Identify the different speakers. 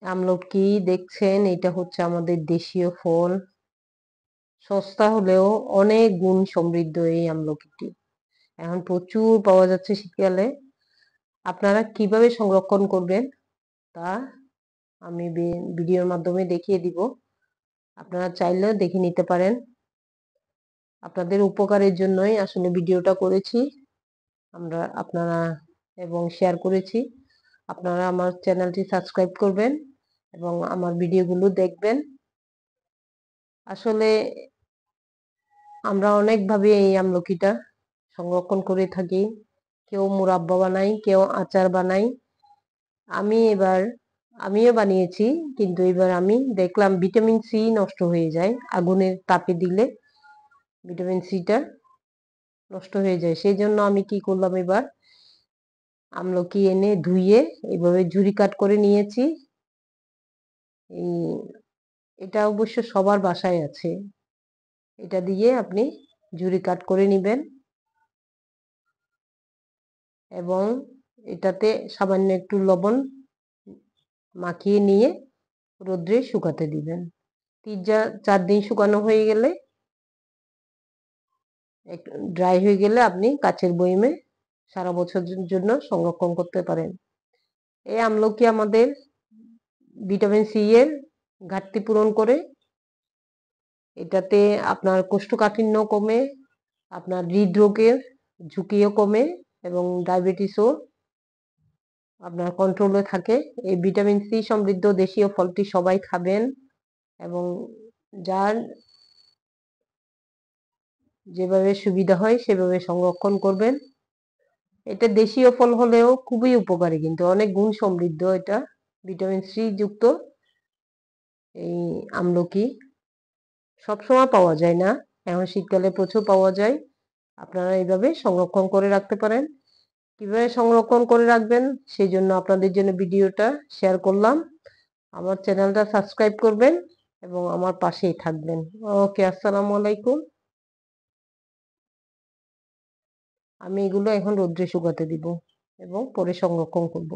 Speaker 1: আমলকি দেখছেন, এটা হচ্ছে আমাদের দেশীয় ফল। সস্তা হলেও অনেক গুণ সমৃদ্ধ এই আমলকিটি। এখন প্রচুর পাওয়া যাচ্ছে শীতকালে। আপনারা কিভাবে সংরক্ষণ করবেন তা আমি ভিডিওর মাধ্যমে দেখিয়ে দিব। আপনারা চাইলেও দেখে নিতে পারেন। আপনাদের উপকারের জন্যই আসলে ভিডিওটা করেছি আপনারা এবং শেয়ার করেছি। আপনারা আমার চ্যানেলটি সাবস্ক্রাইব করবেন এবং আমার ভিডিওগুলো দেখবেন। আসলে আমরা অনেকভাবে এই আমলকিটা সংরক্ষণ করে থাকি। কেউ মুরাব্বা বানাই, কেউ আচার বানাই। আমিও বানিয়েছি, কিন্তু এবার আমি দেখলাম ভিটামিন সি নষ্ট হয়ে যায় আগুনের তাপে দিলে। ভিটামিন সিটা নষ্ট হয়ে যায়, সেই জন্য আমি কি করলাম, এবার আমলকি এনে ধুইয়ে এইভাবে ঝুরি কাট করে নিয়েছি। এটা অবশ্য সবার বাসায় আছে। এটা দিয়ে আপনি ঝুরি কাট করে নিবেন এবং এটাতে সামান্য একটু লবণ মাখিয়ে নিয়ে রোদ্রে শুকাতে দিবেন। 3-4 দিন শুকানো হয়ে গেলে, ড্রাই হয়ে গেলে আপনি কাচের বয়মে সারা বছরের জন্য সংরক্ষণ করতে পারেন। এই আমলকি আমাদের ভিটামিন সি এর ঘাটতি পূরণ করে। এটাতে আপনার কোষ্ঠকাঠিন্য কমে, আপনার হৃদরোগের ঝুঁকিও কমে এবং ডায়াবেটিসও আপনার কন্ট্রোলে থাকে। এই ভিটামিন সি সমৃদ্ধ দেশীয় ফলটি সবাই খাবেন এবং যার যেভাবে সুবিধা হয় সেভাবে সংরক্ষণ করবেন। এটা দেশীয় ফল হলেও খুবই উপকারী, কিন্তু অনেক গুণ সমৃদ্ধ। এটা ভিটামিন সি যুক্ত এই আমলকি সবসময় পাওয়া যায় না, এখন শীতকালে প্রচুর পাওয়া যায়। আপনারা এইভাবে সংরক্ষণ করে রাখতে পারেন। কিভাবে সংরক্ষণ করে রাখবেন সেই জন্য আপনাদের জন্য ভিডিওটা শেয়ার করলাম। আমার চ্যানেলটা সাবস্ক্রাইব করবেন এবং আমার পাশেই থাকবেন। ওকে, আসসালামু আলাইকুম। আমি এগুলো এখন রোদ্রে শুকাতে দিব এবং পরে সংরক্ষণ করব।